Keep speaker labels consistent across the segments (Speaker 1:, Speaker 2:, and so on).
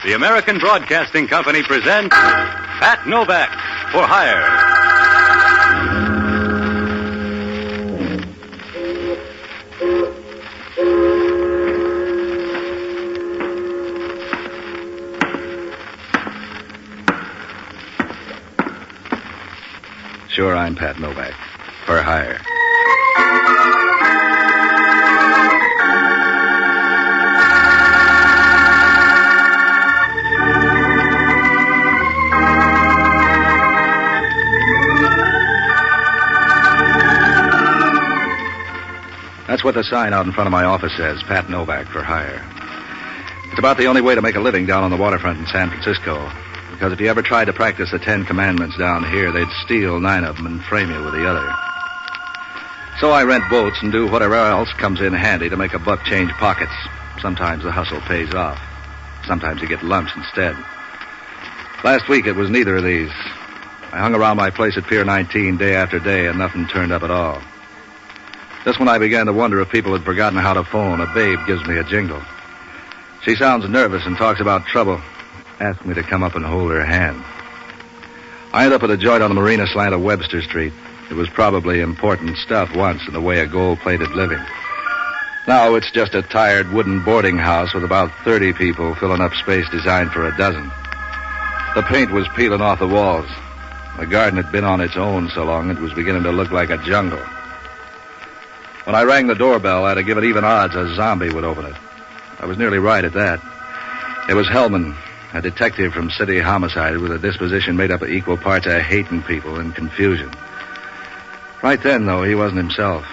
Speaker 1: The American Broadcasting Company presents Pat Novak for Hire.
Speaker 2: Sure, I'm Pat Novak. For hire. That's what the sign out in front of my office says, Pat Novak for hire. It's about the only way to make a living down on the waterfront in San Francisco. Because if you ever tried to practice the 10 Commandments down here, they'd steal 9 of them and frame you with the other. So I rent boats and do whatever else comes in handy to make a buck change pockets. Sometimes the hustle pays off. Sometimes you get lumps instead. Last week it was neither of these. I hung around my place at Pier 19 day after day and nothing turned up at all. Just when I began to wonder if people had forgotten how to phone, a babe gives me a jingle. She sounds nervous and talks about trouble. Asked me to come up and hold her hand. I ended up at a joint on the marina slant of Webster Street. It was probably important stuff once in the way of gold-plated living. Now it's just a tired wooden boarding house with about 30 people filling up space designed for a dozen. The paint was peeling off the walls. The garden had been on its own so long it was beginning to look like a jungle. When I rang the doorbell, I'd have given even odds a zombie would open it. I was nearly right at that. It was Hellman, a detective from City Homicide with a disposition made up of equal parts of hating people and confusion. Right then, though, he wasn't himself.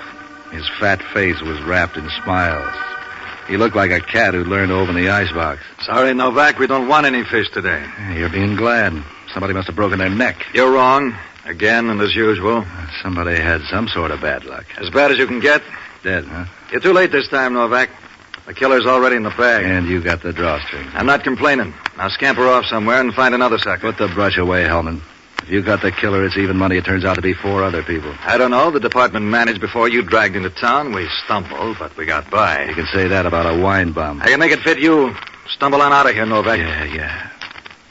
Speaker 2: His fat face was wrapped in smiles. He looked like a cat who'd learned to open the icebox.
Speaker 3: Sorry, Novak, we don't want any fish today.
Speaker 2: You're being glad. Somebody must have broken their neck.
Speaker 3: You're wrong. Again, and as usual.
Speaker 2: Somebody had some sort of bad luck.
Speaker 3: As bad as you can get.
Speaker 2: Dead, huh?
Speaker 3: You're too late this time, Novak. The killer's already in the bag.
Speaker 2: And you got the drawstring.
Speaker 3: I'm not complaining. Now scamper off somewhere and find another sucker.
Speaker 2: Put the brush away, Hellman. If you got the killer, it's even money. It turns out to be 4 other people.
Speaker 3: I don't know. The department managed before you dragged into town. We stumbled, but we got by.
Speaker 2: You can say that about a wine bum.
Speaker 3: I can make it fit you. Stumble on out of here, Novak.
Speaker 2: Yeah.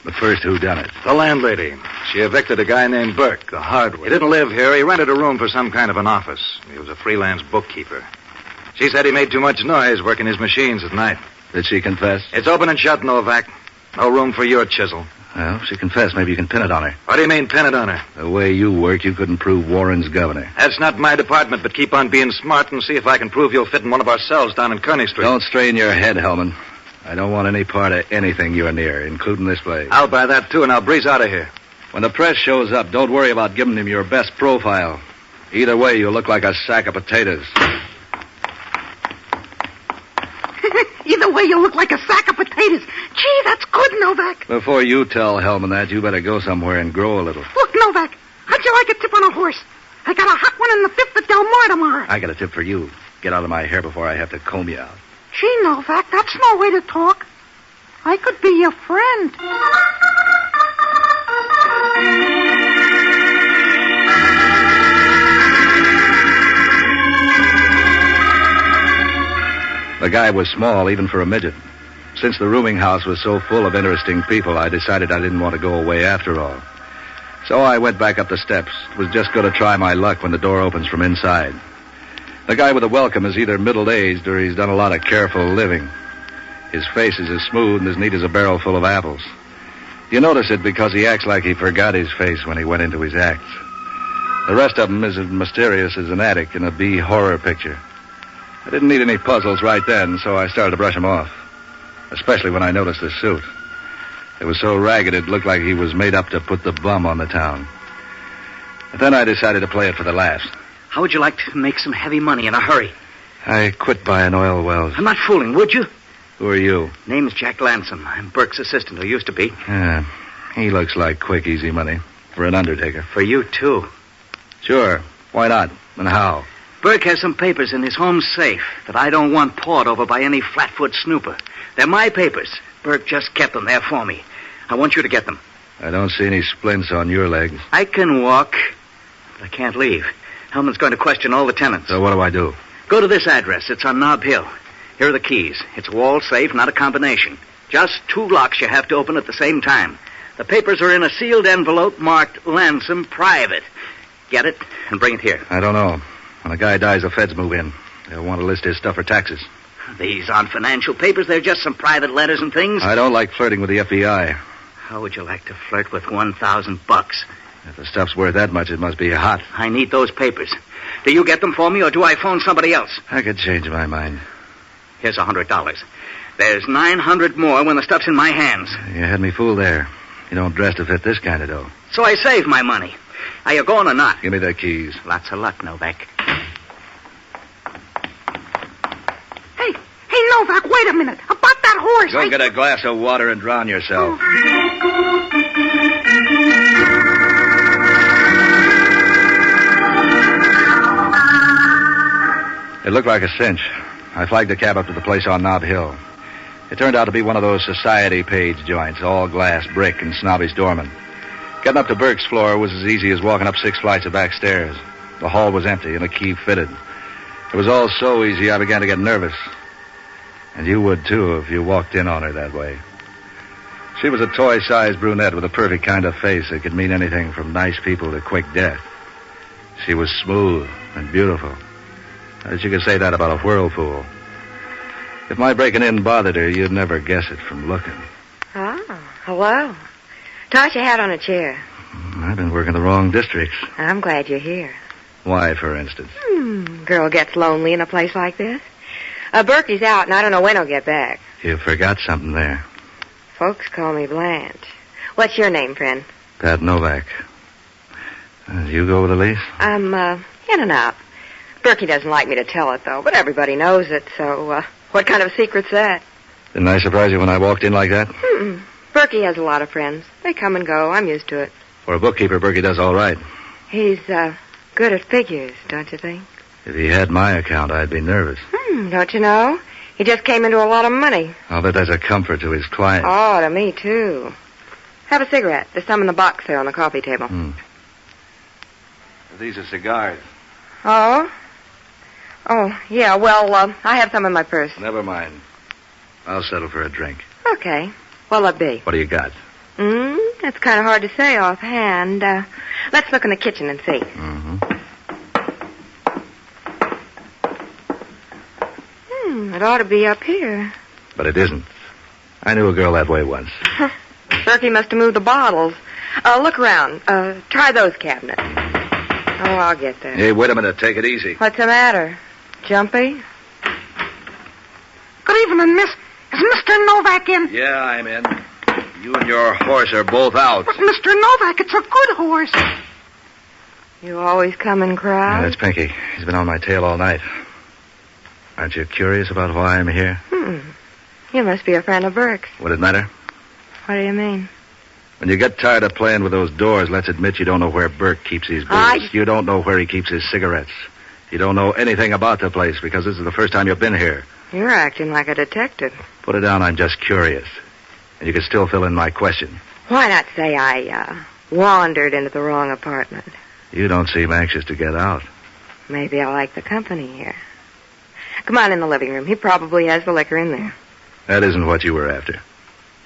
Speaker 2: But first, who done it?
Speaker 3: The landlady. She evicted a guy named Burke, the hardware. He didn't live here. He rented a room for some kind of an office. He was a freelance bookkeeper. She said he made too much noise working his machines at night.
Speaker 2: Did she confess?
Speaker 3: It's open and shut, Novak. No room for your chisel.
Speaker 2: Well, if she confessed, maybe you can pin it on her.
Speaker 3: What do you mean, pin it on her?
Speaker 2: The way you work, you couldn't prove Warren's governor.
Speaker 3: That's not my department, but keep on being smart and see if I can prove you'll fit in one of our cells down in Kearney Street.
Speaker 2: Don't strain your head, Hellman. I don't want any part of anything you're near, including this place.
Speaker 3: I'll buy that, too, and I'll breeze out of here.
Speaker 2: When the press shows up, don't worry about giving him your best profile. Either way, you'll look like a sack of potatoes.
Speaker 4: Either way, you look like a sack of potatoes. Gee, that's good, Novak.
Speaker 2: Before you tell Hellman that, you better go somewhere and grow a little.
Speaker 4: Look, Novak, how'd you like a tip on a horse? I got a hot one in the 5th at Del Mar tomorrow.
Speaker 2: I got a tip for you. Get out of my hair before I have to comb you out.
Speaker 4: Gee, Novak, that's no way to talk. I could be your friend.
Speaker 2: The guy was small, even for a midget. Since the rooming house was so full of interesting people, I decided I didn't want to go away after all. So I went back up the steps. Was just going to try my luck when the door opens from inside. The guy with the welcome is either middle-aged or he's done a lot of careful living. His face is as smooth and as neat as a barrel full of apples. You notice it because he acts like he forgot his face when he went into his acts. The rest of him is as mysterious as an addict in a B horror picture. I didn't need any puzzles right then, so I started to brush him off. Especially when I noticed his suit. It was so ragged it looked like he was made up to put the bum on the town. But then I decided to play it for the laughs.
Speaker 5: How would you like to make some heavy money in a hurry?
Speaker 2: I quit buying oil wells.
Speaker 5: I'm not fooling, would you?
Speaker 2: Who are you?
Speaker 5: Name's Jack Lansom. I'm Burke's assistant, or used to be.
Speaker 2: Yeah, he looks like quick, easy money. For an undertaker.
Speaker 5: For you, too.
Speaker 2: Sure. Why not? And how?
Speaker 5: Burke has some papers in his home safe that I don't want pawed over by any flatfoot snooper. They're my papers. Burke just kept them there for me. I want you to get them.
Speaker 2: I don't see any splints on your legs.
Speaker 5: I can walk, but I can't leave. Hellman's going to question all the tenants.
Speaker 2: So what do I do?
Speaker 5: Go to this address. It's on Nob Hill. Here are the keys. It's a wall safe, not a combination. Just 2 locks you have to open at the same time. The papers are in a sealed envelope marked Lansom Private. Get it and bring it here.
Speaker 2: I don't know. When a guy dies, the feds move in. They'll want to list his stuff for taxes.
Speaker 5: These aren't financial papers. They're just some private letters and things.
Speaker 2: I don't like flirting with the FBI.
Speaker 5: How would you like to flirt with $1,000?
Speaker 2: If the stuff's worth that much, it must be hot.
Speaker 5: I need those papers. Do you get them for me, or do I phone somebody else?
Speaker 2: I could change my mind.
Speaker 5: Here's $100. There's 900 more when the stuff's in my hands.
Speaker 2: You had me fooled there. You don't dress to fit this kind of dough.
Speaker 5: So I saved my money. Are you going or not?
Speaker 2: Give me the keys.
Speaker 5: Lots of luck, Novak.
Speaker 4: Hey, Novak, wait a minute. About that horse.
Speaker 2: Go get a glass of water and drown yourself. It looked like a cinch. I flagged the cab up to the place on Nob Hill. It turned out to be one of those society page joints, all glass, brick, and snobbish doormen. Getting up to Burke's floor was as easy as walking up 6 flights of back stairs. The hall was empty and the key fitted. It was all so easy I began to get nervous. And you would, too, if you walked in on her that way. She was a toy-sized brunette with a perfect kind of face that could mean anything from nice people to quick death. She was smooth and beautiful. You could say that about a whirlpool. If my breaking in bothered her, you'd never guess it from looking.
Speaker 6: Oh, hello. Toss your hat on a chair.
Speaker 2: I've been working the wrong districts.
Speaker 6: I'm glad you're here.
Speaker 2: Why, for instance?
Speaker 6: Girl gets lonely in a place like this. Berkey's out, and I don't know when he'll get back.
Speaker 2: You forgot something there.
Speaker 6: Folks call me Blanche. What's your name, friend?
Speaker 2: Pat Novak. You go with the lease?
Speaker 6: I'm, in and out. Berkey doesn't like me to tell it, though, but everybody knows it, so, what kind of a secret's that?
Speaker 2: Didn't I surprise you when I walked in like that?
Speaker 6: Berkey has a lot of friends. They come and go. I'm used to it.
Speaker 2: For a bookkeeper, Berkey does all right.
Speaker 6: He's, good at figures, don't you think?
Speaker 2: If he had my account, I'd be nervous.
Speaker 6: Don't you know? He just came into a lot of money.
Speaker 2: I'll bet that's a comfort to his client.
Speaker 6: Oh, to me, too. Have a cigarette. There's some in the box there on the coffee table.
Speaker 2: These are cigars.
Speaker 6: Oh? Oh, yeah, well, I have some in my purse.
Speaker 2: Never mind. I'll settle for a drink.
Speaker 6: Okay. What'll it be?
Speaker 2: What do you got?
Speaker 6: It's kind of hard to say offhand. Let's look in the kitchen and see. It ought to be up here.
Speaker 2: But it isn't. I knew a girl that way once.
Speaker 6: Berkey must have moved the bottles. Look around. Try those cabinets. Oh, I'll get there.
Speaker 2: Hey, wait a minute. Take it easy.
Speaker 6: What's the matter? Jumpy?
Speaker 4: Good evening, miss. Is Mr. Novak in?
Speaker 2: Yeah, I'm in. You and your horse are both out.
Speaker 4: But Mr. Novak, it's a good horse.
Speaker 6: You always come in
Speaker 2: Yeah,
Speaker 6: crowds?
Speaker 2: that's Pinky. He's been on my tail all night. Aren't you curious about why I'm here?
Speaker 6: You must be a friend of Burke's.
Speaker 2: Would it matter?
Speaker 6: What do you mean?
Speaker 2: When you get tired of playing with those doors, let's admit you don't know where Burke keeps his bills. You don't know where he keeps his cigarettes. You don't know anything about the place because this is the first time you've been here.
Speaker 6: You're acting like a detective.
Speaker 2: Put it down, I'm just curious. And you can still fill in my question.
Speaker 6: Why not say I, wandered into the wrong apartment?
Speaker 2: You don't seem anxious to get out.
Speaker 6: Maybe I like the company here. Come on in the living room. He probably has the liquor in there.
Speaker 2: That isn't what you were after.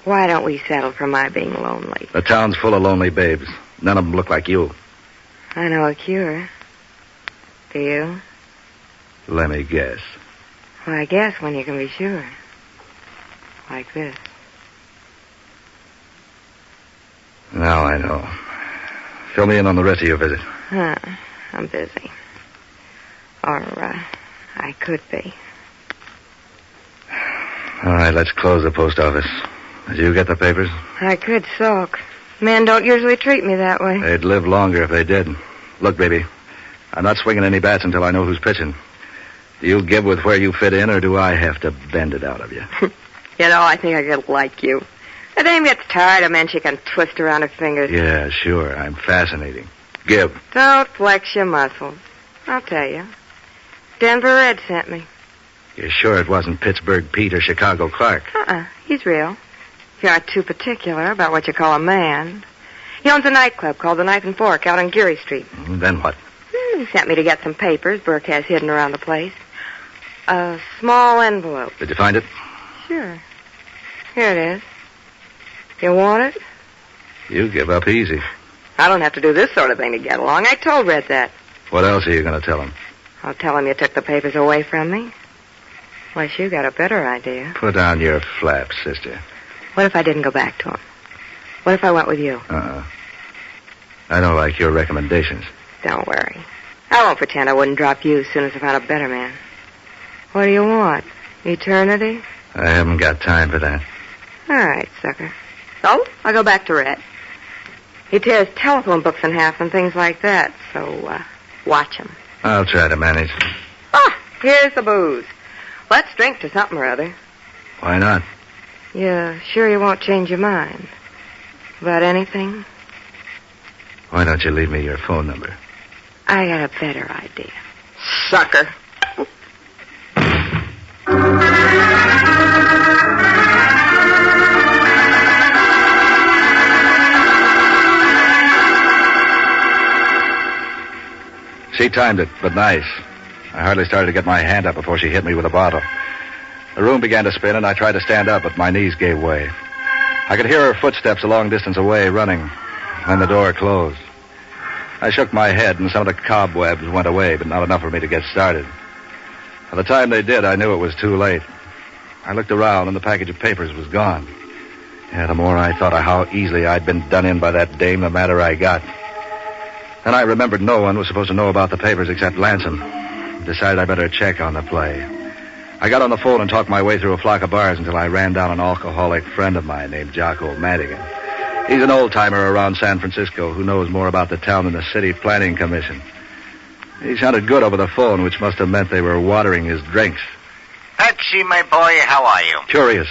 Speaker 6: Why don't we settle for my being lonely?
Speaker 2: The town's full of lonely babes. None of them look like you.
Speaker 6: I know a cure. Do you?
Speaker 2: Let me guess.
Speaker 6: Well, I guess when you can be sure. Like this.
Speaker 2: Now I know. Fill me in on the rest of your visit.
Speaker 6: I'm busy. Or, I could be.
Speaker 2: All right, let's close the post office. Did you get the papers?
Speaker 6: I could sulk. Men don't usually treat me that way.
Speaker 2: They'd live longer if they did. Look, baby, I'm not swinging any bats until I know who's pitching. Do you give with where you fit in, or do I have to bend it out of you?
Speaker 6: You know, I think I could like you. The dame gets tired of men she can twist around her fingers.
Speaker 2: Yeah, sure. I'm fascinating. Give.
Speaker 6: Don't flex your muscles. I'll tell you. Denver Red sent me.
Speaker 2: You're sure it wasn't Pittsburgh Pete or Chicago Clark?
Speaker 6: He's real. If you aren't too particular about what you call a man. He owns a nightclub called the Knife and Fork out on Geary Street.
Speaker 2: Then what?
Speaker 6: He sent me to get some papers Burke has hidden around the place. A small envelope.
Speaker 2: Did you find it?
Speaker 6: Sure. Here it is. You want it?
Speaker 2: You give up easy.
Speaker 6: I don't have to do this sort of thing to get along. I told Red that.
Speaker 2: What else are you going to tell him?
Speaker 6: I'll tell him you took the papers away from me. Unless you got a better idea.
Speaker 2: Put down your flaps, sister.
Speaker 6: What if I didn't go back to him? What if I went with you?
Speaker 2: I don't like your recommendations.
Speaker 6: Don't worry. I won't pretend I wouldn't drop you as soon as I found a better man. What do you want? Eternity?
Speaker 2: I haven't got time for that.
Speaker 6: All right, sucker. So, I'll go back to Red. He tears telephone books in half and things like that, so, watch him.
Speaker 2: I'll try to manage.
Speaker 6: Here's the booze. Let's drink to something or other.
Speaker 2: Why not?
Speaker 6: You sure you won't change your mind? About anything?
Speaker 2: Why don't you leave me your phone number?
Speaker 6: I got a better idea. Sucker.
Speaker 2: She timed it, but nice. I hardly started to get my hand up before she hit me with a bottle. The room began to spin, and I tried to stand up, but my knees gave way. I could hear her footsteps a long distance away, running. Then the door closed. I shook my head, and some of the cobwebs went away, but not enough for me to get started. By the time they did, I knew it was too late. I looked around, and the package of papers was gone. Yeah, the more I thought of how easily I'd been done in by that dame, the madder I got. Then I remembered no one was supposed to know about the papers except Lansom. Decided I better check on the play. I got on the phone and talked my way through a flock of bars until I ran down an alcoholic friend of mine named Jocko Madigan. He's an old-timer around San Francisco who knows more about the town than the city planning commission. He sounded good over the phone, which must have meant they were watering his drinks.
Speaker 7: Patsy, my boy, how are you?
Speaker 2: Curious.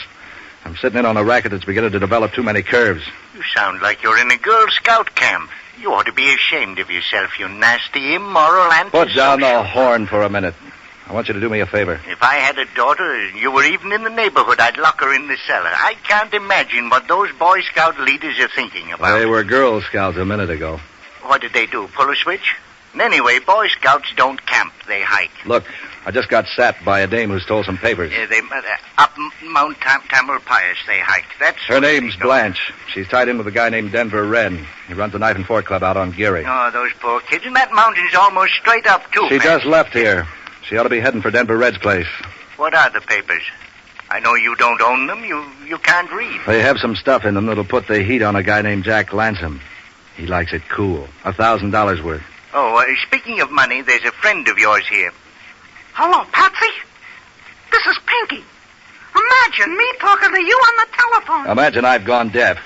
Speaker 2: I'm sitting in on a racket that's beginning to develop too many curves.
Speaker 7: You sound like you're in a Girl Scout camp. You ought to be ashamed of yourself, you nasty, immoral, antisocial...
Speaker 2: Put down the horn for a minute. I want you to do me a favor.
Speaker 7: If I had a daughter, you were even in the neighborhood, I'd lock her in the cellar. I can't imagine what those Boy Scout leaders are thinking about.
Speaker 2: They were Girl Scouts a minute ago.
Speaker 7: What did they do, pull a switch? And anyway, Boy Scouts don't camp, they hike.
Speaker 2: Look, I just got sapped by a dame who stole some papers.
Speaker 7: Up Mount Tamalpais, they hiked. That's
Speaker 2: her name's Blanche. She's tied in with a guy named Denver Red. He runs the Knife and Fork Club out on Geary.
Speaker 7: Oh, those poor kids. And that mountain's almost straight up, too.
Speaker 2: She just left here. She ought to be heading for Denver Red's place.
Speaker 7: What are the papers? I know you don't own them. You can't read.
Speaker 2: They have some stuff in them that'll put the heat on a guy named Jack Lansom. He likes it cool. $1,000 worth.
Speaker 7: Oh, speaking of money, there's a friend of yours here.
Speaker 4: Hello, Patsy? This is Pinky. Imagine me talking to you on the telephone.
Speaker 2: Imagine I've gone deaf.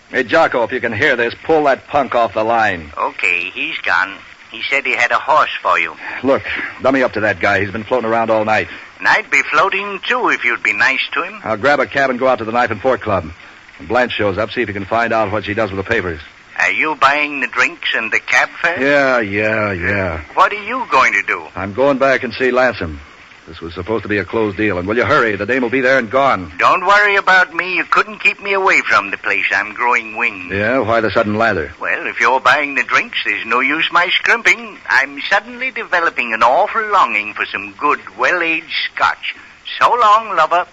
Speaker 2: Hey, Jocko, if you can hear this, pull that punk off the line.
Speaker 7: Okay, he's gone. He said he had a horse for you.
Speaker 2: Look, dummy up to that guy. He's been floating around all night.
Speaker 7: And I'd be floating, too, if you'd be nice to him.
Speaker 2: I'll grab a cab and go out to the Knife and Fork Club. When Blanche shows up, see if you can find out what she does with the papers.
Speaker 7: Are you buying the drinks and the cab fare?
Speaker 2: Yeah.
Speaker 7: What are you going to do?
Speaker 2: I'm going back and see Lansom. This was supposed to be a closed deal, and will you hurry? The dame will be there and gone.
Speaker 7: Don't worry about me. You couldn't keep me away from the place. I'm growing wings.
Speaker 2: Yeah? Why the sudden lather?
Speaker 7: Well, if you're buying the drinks, there's no use my scrimping. I'm suddenly developing an awful longing for some good, well-aged scotch. So long, lover.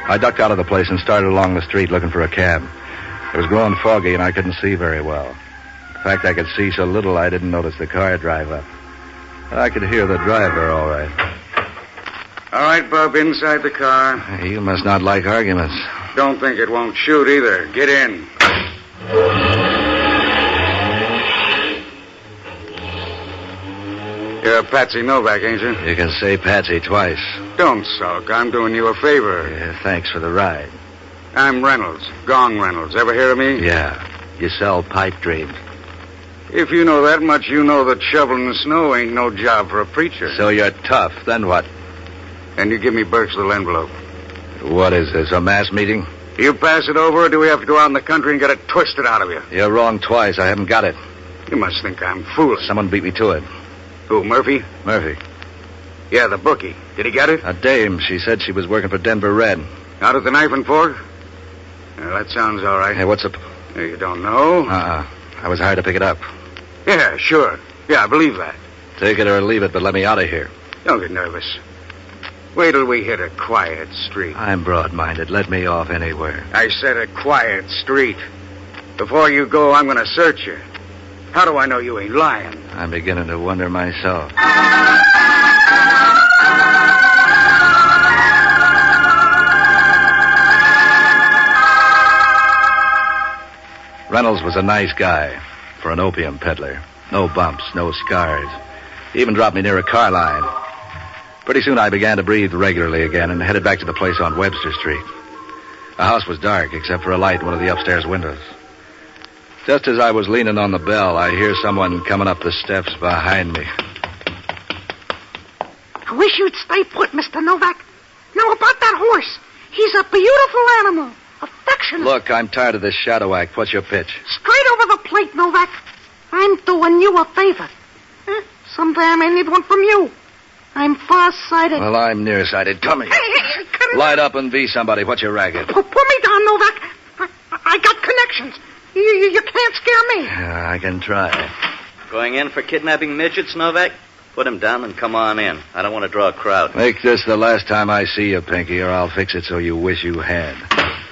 Speaker 2: I ducked out of the place and started along the street looking for a cab. It was growing foggy and I couldn't see very well. In fact, I could see so little I didn't notice the car drive up. I could hear the driver all right.
Speaker 8: All right, Bub, inside the car.
Speaker 2: You must not like arguments.
Speaker 8: Don't think it won't shoot either. Get in. You're Patsy Novak, ain't you?
Speaker 2: You can say Patsy twice.
Speaker 8: Don't sulk. I'm doing you a favor.
Speaker 2: Yeah, thanks for the ride.
Speaker 8: I'm Reynolds. Gong Reynolds. Ever hear of me?
Speaker 2: Yeah. You sell pipe dreams.
Speaker 8: If you know that much, you know that shoveling the snow ain't no job for a preacher.
Speaker 2: So you're tough. Then what?
Speaker 8: And you give me Burke's little envelope.
Speaker 2: What is this, a mass meeting?
Speaker 8: You pass it over, or do we have to go out in the country and get it twisted out of you?
Speaker 2: You're wrong twice. I haven't got it.
Speaker 8: You must think I'm foolish.
Speaker 2: Someone beat me to it.
Speaker 8: Who, Murphy?
Speaker 2: Murphy.
Speaker 8: Yeah, the bookie. Did he get it?
Speaker 2: A dame. She said she was working for Denver Red.
Speaker 8: Out at the Knife and Fork? Well, that sounds all right.
Speaker 2: Hey, what's up?
Speaker 8: You don't know?
Speaker 2: I was hired to pick it up.
Speaker 8: Yeah, sure. Yeah, I believe that.
Speaker 2: Take it or leave it, but let me out of here.
Speaker 8: Don't get nervous. Wait till we hit a quiet street.
Speaker 2: I'm broad-minded. Let me off anywhere.
Speaker 8: I said a quiet street. Before you go, I'm going to search you. How do I know you ain't lying?
Speaker 2: I'm beginning to wonder myself. Reynolds was a nice guy for an opium peddler. No bumps, no scars. He even dropped me near a car line. Pretty soon I began to breathe regularly again and headed back to the place on Webster Street. The house was dark except for a light in one of the upstairs windows. Just as I was leaning on the bell, I hear someone coming up the steps behind me.
Speaker 4: I wish you'd stay put, Mr. Novak. Now, about that horse. He's a beautiful animal. Affectionate.
Speaker 2: Look, I'm tired of this shadow act. What's your pitch?
Speaker 4: Straight over the plate, Novak. I'm doing you a favor. Someday I may need one from you. I'm far-sighted.
Speaker 2: Well, I'm nearsighted. Come here.
Speaker 4: Hey, cut it
Speaker 2: Light up and be somebody. What's your racket?
Speaker 4: Put me down, Novak. I got connections. You can't scare me.
Speaker 2: Yeah, I can try.
Speaker 5: Going in for kidnapping midgets, Novak? Put him down and come on in. I don't want to draw a crowd.
Speaker 2: Make this the last time I see you, Pinky, or I'll fix it so you wish you had.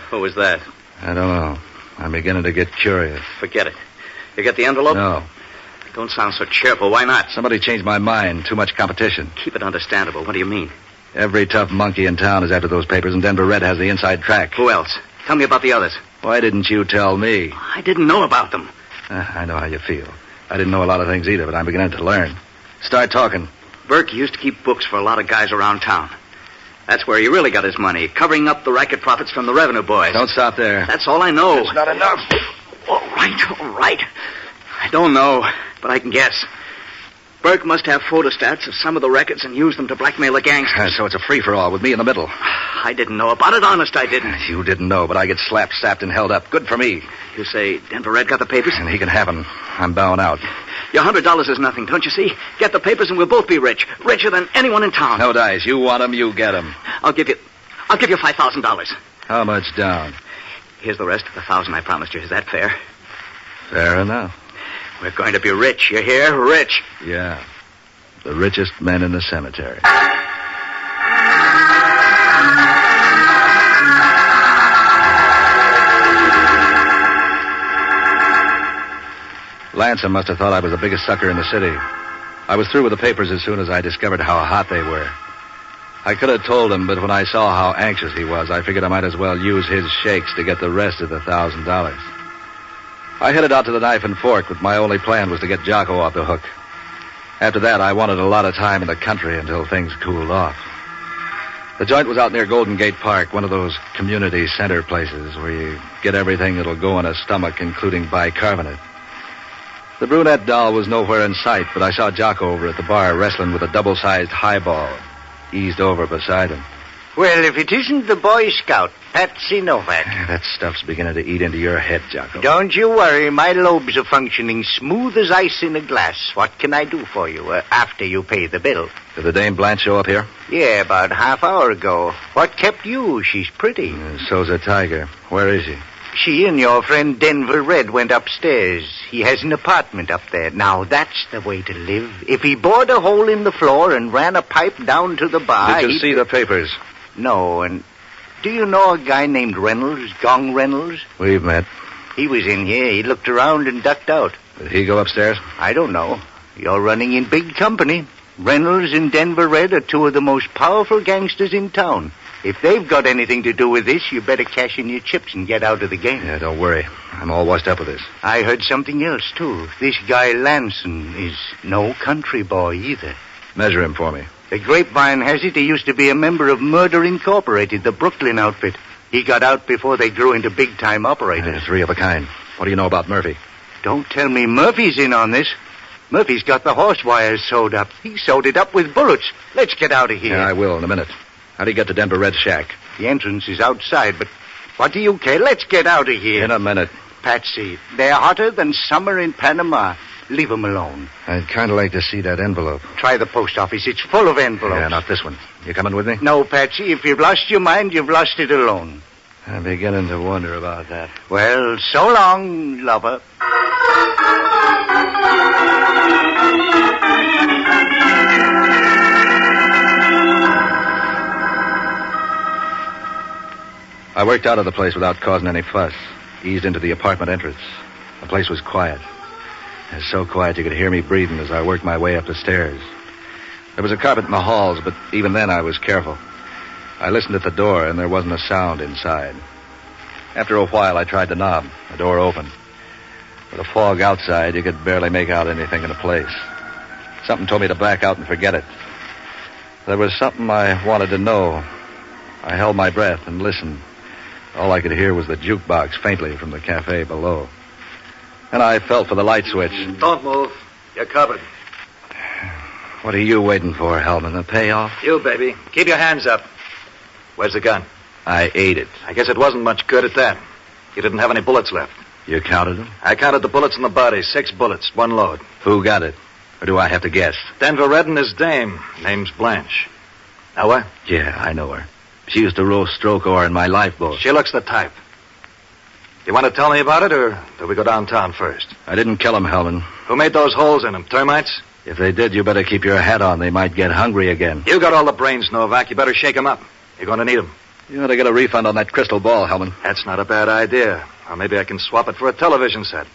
Speaker 5: Who was that?
Speaker 2: I don't know. I'm beginning to get curious.
Speaker 5: Forget it. You got the envelope?
Speaker 2: No.
Speaker 5: Don't sound so cheerful. Why not?
Speaker 2: Somebody changed my mind. Too much competition.
Speaker 5: Keep it understandable. What do you mean?
Speaker 2: Every tough monkey in town is after those papers, and Denver Red has the inside track.
Speaker 5: Who else? Tell me about the others.
Speaker 2: Why didn't you tell me?
Speaker 5: I didn't know about them.
Speaker 2: I know how you feel. I didn't know a lot of things either, but I'm beginning to learn. Start talking.
Speaker 5: Burke used to keep books for a lot of guys around town. That's where he really got his money, covering up the racket profits from the revenue boys.
Speaker 2: Don't stop there.
Speaker 5: That's all I know.
Speaker 2: That's not enough.
Speaker 5: All right. I don't know, but I can guess. Burke must have photostats of some of the records and use them to blackmail the gangsters.
Speaker 2: So it's a free-for-all with me in the middle.
Speaker 5: I didn't know about it. Honest, I didn't.
Speaker 2: You didn't know, but I get slapped, sapped, and held up. Good for me.
Speaker 5: You say Denver Red got the papers?
Speaker 2: And he can have them. I'm bowing out.
Speaker 5: Your $100 is nothing, don't you see? Get the papers and we'll both be rich. Richer than anyone in town.
Speaker 2: No dice. You want them, you get them.
Speaker 5: I'll give you $5,000.
Speaker 2: How much down?
Speaker 5: Here's the rest of the $1,000 I promised you. Is that fair?
Speaker 2: Fair enough.
Speaker 5: We're going to be rich, you hear? Rich.
Speaker 2: Yeah. The richest men in the cemetery. Lansom must have thought I was the biggest sucker in the city. I was through with the papers as soon as I discovered how hot they were. I could have told him, but when I saw how anxious he was, I figured I might as well use his shakes to get the rest of the $1,000. I headed out to the Knife and Fork, but my only plan was to get Jocko off the hook. After that, I wanted a lot of time in the country until things cooled off. The joint was out near Golden Gate Park, one of those community center places where you get everything that'll go in a stomach, including bicarbonate. The brunette doll was nowhere in sight, but I saw Jocko over at the bar wrestling with a double-sized highball, eased over beside him.
Speaker 7: Well, if it isn't the Boy Scout, Patsy Novak.
Speaker 2: That stuff's beginning to eat into your head, Jocko.
Speaker 7: Don't you worry. My lobes are functioning smooth as ice in a glass. What can I do for you after you pay the bill?
Speaker 2: Did the Dame Blanche show up here?
Speaker 7: Yeah, about half hour ago. What kept you? She's pretty.
Speaker 2: So's a tiger. Where is she?
Speaker 7: She and your friend Denver Red went upstairs. He has an apartment up there. Now, that's the way to live. If he bored a hole in the floor and ran a pipe down to the bar...
Speaker 2: Did you see the papers?
Speaker 7: No, and do you know a guy named Reynolds, Gong Reynolds?
Speaker 2: We've met.
Speaker 7: He was in here. He looked around and ducked out.
Speaker 2: Did he go upstairs?
Speaker 7: I don't know. You're running in big company. Reynolds and Denver Red are two of the most powerful gangsters in town. If they've got anything to do with this, you better cash in your chips and get out of the game.
Speaker 2: Yeah, don't worry. I'm all washed up with this.
Speaker 7: I heard something else, too. This guy Lanson is no country boy either.
Speaker 2: Measure him for me.
Speaker 7: The grapevine has it he used to be a member of Murder Incorporated, the Brooklyn outfit. He got out before they grew into big-time operators.
Speaker 2: Three of a kind. What do you know about Murphy?
Speaker 7: Don't tell me Murphy's in on this. Murphy's got the horse wires sewed up. He sewed it up with bullets. Let's get out of here.
Speaker 2: Yeah, I will in a minute. How do you get to Denver Red's shack?
Speaker 7: The entrance is outside, but what do you care? Let's get out of here.
Speaker 2: In a minute.
Speaker 7: Patsy, they're hotter than summer in Panama. Leave them alone.
Speaker 2: I'd kind of like to see that envelope.
Speaker 7: Try the post office. It's full of envelopes.
Speaker 2: Yeah, not this one. You coming with me?
Speaker 7: No, Patsy. If you've lost your mind, you've lost it alone.
Speaker 2: I'm beginning to wonder about that.
Speaker 7: Well, so long, lover.
Speaker 2: I worked out of the place without causing any fuss. Eased into the apartment entrance. The place was quiet. It was so quiet you could hear me breathing as I worked my way up the stairs. There was a carpet in the halls, but even then I was careful. I listened at the door, and there wasn't a sound inside. After a while, I tried the knob. The door opened. With the fog outside, you could barely make out anything in the place. Something told me to back out and forget it. There was something I wanted to know. I held my breath and listened. All I could hear was the jukebox faintly from the cafe below. And I felt for the light switch.
Speaker 3: Don't move. You're covered.
Speaker 2: What are you waiting for, Hellman? The payoff?
Speaker 3: You, baby. Keep your hands up. Where's the gun?
Speaker 2: I ate it.
Speaker 3: I guess it wasn't much good at that. You didn't have any bullets left.
Speaker 2: You counted them?
Speaker 3: I counted the bullets in the body. 6 bullets, 1 load.
Speaker 2: Who got it? Or do I have to guess?
Speaker 3: Denver Red and his dame. Name's Blanche. Know her?
Speaker 2: Yeah, I know her. She used to row stroke oar in my lifeboat.
Speaker 3: She looks the type. You want to tell me about it, or do we go downtown first?
Speaker 2: I didn't kill him, Hellman.
Speaker 3: Who made those holes in them? Termites?
Speaker 2: If they did, you better keep your hat on. They might get hungry again.
Speaker 3: You got all the brains, Novak. You better shake them up. You're going to need them.
Speaker 2: You ought to get a refund on that crystal ball, Hellman.
Speaker 3: That's not a bad idea. Or maybe I can swap it for a television set.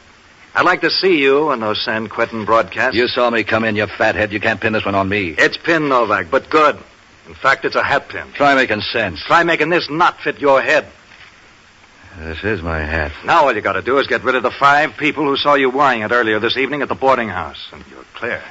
Speaker 3: I'd like to see you on those San Quentin broadcasts.
Speaker 2: You saw me come in, you fathead. You can't pin this one on me.
Speaker 3: It's pinned, Novak, but good. In fact, it's a hat pin.
Speaker 2: Try making sense.
Speaker 3: Try making this knot fit your head.
Speaker 2: This is my hat.
Speaker 3: Now all you got to do is get rid of the 5 people who saw you wearing it earlier this evening at the boarding house, and you're clear.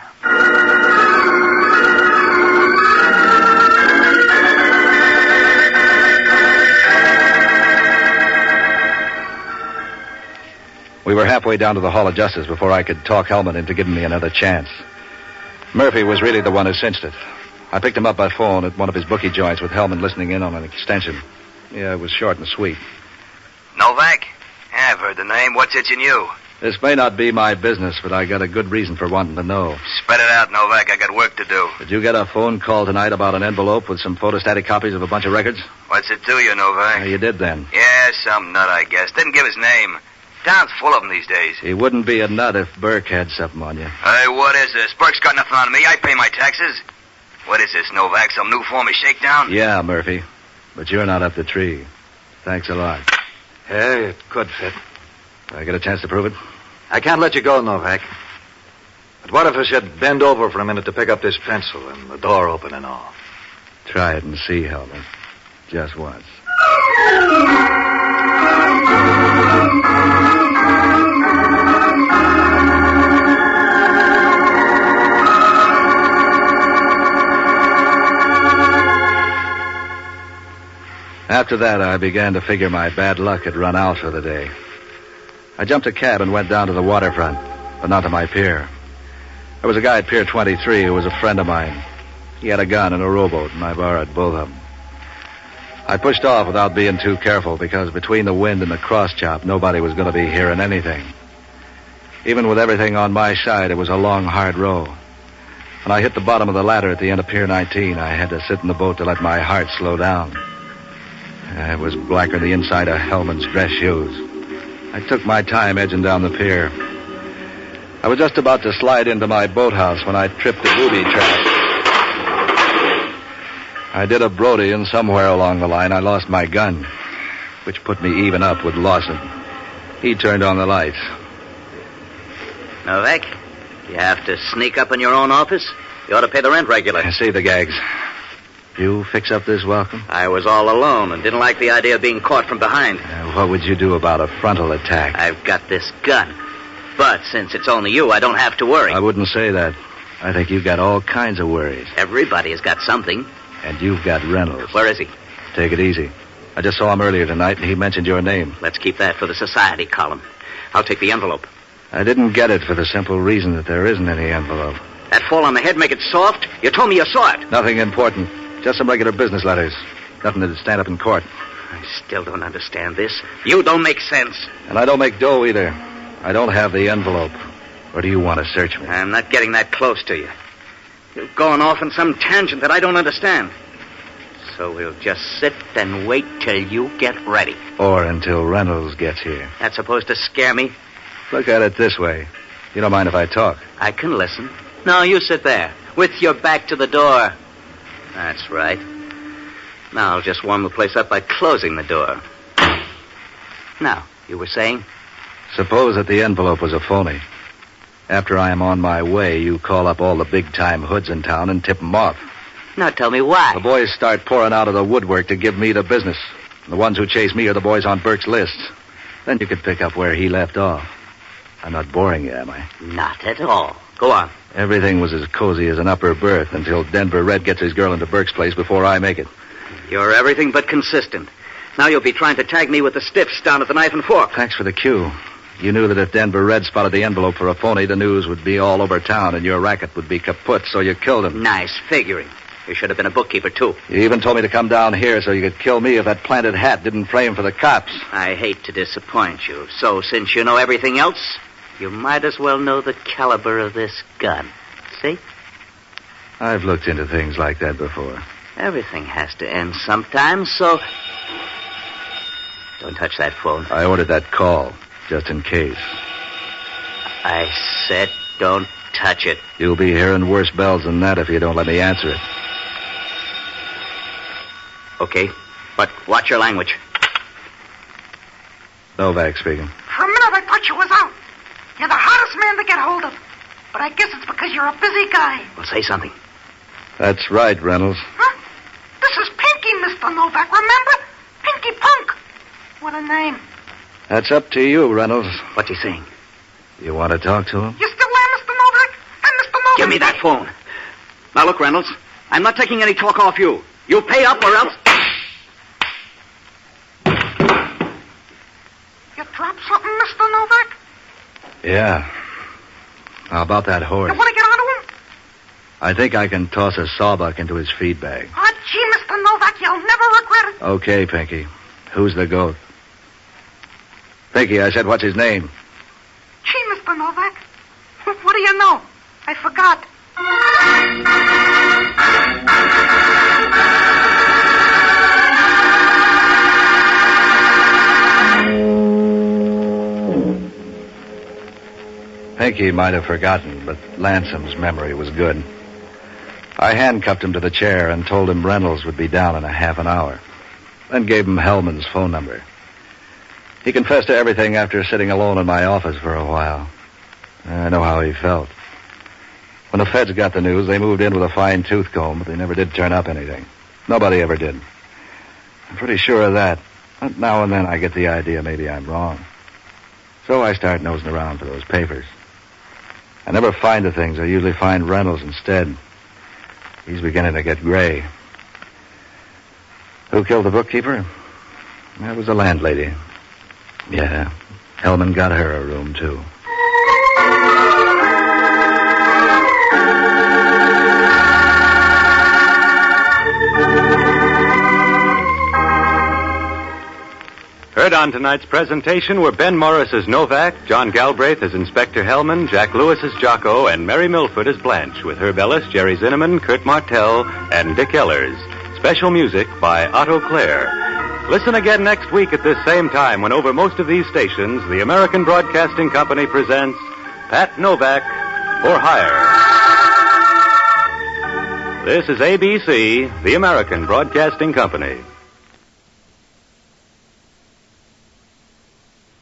Speaker 2: We were halfway down to the Hall of Justice before I could talk Hellman into giving me another chance. Murphy was really the one who cinched it. I picked him up by phone at one of his bookie joints with Hellman listening in on an extension. Yeah, it was short and sweet.
Speaker 5: Novak? Yeah, I've heard the name. What's itching you?
Speaker 2: This may not be my business, but I got a good reason for wanting to know.
Speaker 5: Spread it out, Novak. I got work to do.
Speaker 2: Did you get a phone call tonight about an envelope with some photostatic copies of a bunch of records?
Speaker 5: What's it to you, Novak?
Speaker 2: You did then.
Speaker 5: Yeah, some nut, I guess. Didn't give his name. Town's full of them these days.
Speaker 2: He wouldn't be a nut if Burke had something on you.
Speaker 5: Hey, what is this? Burke's got nothing on me. I pay my taxes. What is this, Novak? Some new form of shakedown?
Speaker 2: Yeah, Murphy. But you're not up the tree. Thanks a lot.
Speaker 3: Hey, it could fit.
Speaker 2: Do I get a chance to prove it?
Speaker 3: I can't let you go, Novak. But what if I should bend over for a minute to pick up this pencil and the door open and all?
Speaker 2: Try it and see, Hellman. Just once. After that, I began to figure my bad luck had run out for the day. I jumped a cab and went down to the waterfront, but not to my pier. There was a guy at Pier 23 who was a friend of mine. He had a gun and a rowboat, and I borrowed both of them. I pushed off without being too careful, because between the wind and the cross-chop, nobody was going to be hearing anything. Even with everything on my side, it was a long, hard row. When I hit the bottom of the ladder at the end of Pier 19, I had to sit in the boat to let my heart slow down. It was blacker than the inside of Hellman's dress shoes. I took my time edging down the pier. I was just about to slide into my boathouse when I tripped a booby trap. I did a Brody, and somewhere along the line I lost my gun, which put me even up with Lawson. He turned on the lights.
Speaker 5: Novak, you have to sneak up in your own office? You ought to pay the rent regular.
Speaker 2: I see the gags. You fix up this welcome?
Speaker 5: I was all alone and didn't like the idea of being caught from behind.
Speaker 2: What would you do about a frontal attack?
Speaker 5: I've got this gun. But since it's only you, I don't have to worry.
Speaker 2: I wouldn't say that. I think you've got all kinds of worries.
Speaker 5: Everybody has got something.
Speaker 2: And you've got Reynolds.
Speaker 5: Where is he?
Speaker 2: Take it easy. I just saw him earlier tonight, and he mentioned your name.
Speaker 5: Let's keep that for the society column. I'll take the envelope.
Speaker 2: I didn't get it for the simple reason that there isn't any envelope.
Speaker 5: That fall on the head make it soft? You told me you saw it.
Speaker 2: Nothing important. Just some regular business letters. Nothing that'd stand up in court.
Speaker 5: I still don't understand this. You don't make sense.
Speaker 2: And I don't make dough either. I don't have the envelope. Or do you want to search me?
Speaker 5: I'm not getting that close to you. You're going off on some tangent that I don't understand. So we'll just sit and wait till you get ready.
Speaker 2: Or until Reynolds gets here.
Speaker 5: That's supposed to scare me?
Speaker 2: Look at it this way. You don't mind if I talk?
Speaker 5: I can listen. No, you sit there, with your back to the door. That's right. Now I'll just warm the place up by closing the door. Now, you were saying?
Speaker 2: Suppose that the envelope was a phony. After I am on my way, you call up all the big-time hoods in town and tip them off.
Speaker 5: Now tell me why.
Speaker 2: The boys start pouring out of the woodwork to give me the business. The ones who chase me are the boys on Burke's list. Then you could pick up where he left off. I'm not boring you, am I?
Speaker 5: Not at all. Go on.
Speaker 2: Everything was as cozy as an upper berth until Denver Red gets his girl into Burke's place before I make it.
Speaker 5: You're everything but consistent. Now you'll be trying to tag me with the stiffs down at the Knife and Fork.
Speaker 2: Thanks for the cue. You knew that if Denver Red spotted the envelope for a phony, the news would be all over town and your racket would be kaput, so you killed him.
Speaker 5: Nice figuring. You should have been a bookkeeper, too.
Speaker 2: You even told me to come down here so you could kill me if that planted hat didn't frame for the cops.
Speaker 5: I hate to disappoint you. So, since you know everything else, you might as well know the caliber of this gun. See?
Speaker 2: I've looked into things like that before.
Speaker 5: Everything has to end sometime, so... Don't touch that phone.
Speaker 2: I ordered that call, just in case.
Speaker 5: I said don't touch it.
Speaker 2: You'll be hearing worse bells than that if you don't let me answer it.
Speaker 5: Okay, but watch your language.
Speaker 2: Novak speaking.
Speaker 4: For a minute, I thought you was out. You're the hardest man to get hold of. But I guess it's because you're a busy guy.
Speaker 5: Well, say something.
Speaker 2: That's right, Reynolds.
Speaker 4: Huh? This is Pinky, Mr. Novak, remember? Pinky Punk. What a name.
Speaker 2: That's up to you, Reynolds.
Speaker 5: What's he saying?
Speaker 2: You want to talk to him?
Speaker 4: You still there, Mr. Novak? I'm Mr. Novak.
Speaker 5: Give me that phone. Now, look, Reynolds, I'm not taking any talk off you. You pay up or else...
Speaker 4: You dropped something, Mr. Novak?
Speaker 2: Yeah. How about that horse?
Speaker 4: You want to get onto him?
Speaker 2: I think I can toss a sawbuck into his feed bag.
Speaker 4: Oh, gee, Mr. Novak, you'll never regret it.
Speaker 2: Okay, Pinky. Who's the goat? Pinky, I said, what's his name?
Speaker 4: Gee, Mr. Novak. What do you know? I forgot.
Speaker 2: Pinky might have forgotten, but Lansom's memory was good. I handcuffed him to the chair and told him Reynolds would be down in a half an hour. Then gave him Hellman's phone number. He confessed to everything after sitting alone in my office for a while. I know how he felt. When the feds got the news, they moved in with a fine tooth comb, but they never did turn up anything. Nobody ever did. I'm pretty sure of that. But now and then I get the idea maybe I'm wrong. So I start nosing around for those papers. I never find the things. I usually find Reynolds instead. He's beginning to get gray. Who killed the bookkeeper? That was the landlady. Yeah, Hellman got her a room, too.
Speaker 1: Heard on tonight's presentation were Ben Morris as Novak, John Galbraith as Inspector Hellman, Jack Lewis as Jocko, and Mary Milford as Blanche, with Herb Ellis, Jerry Zinneman, Kurt Martell, and Dick Ellers. Special music by Otto Clare. Listen again next week at this same time when over most of these stations, the American Broadcasting Company presents Pat Novak for Hire. This is ABC, the American Broadcasting Company.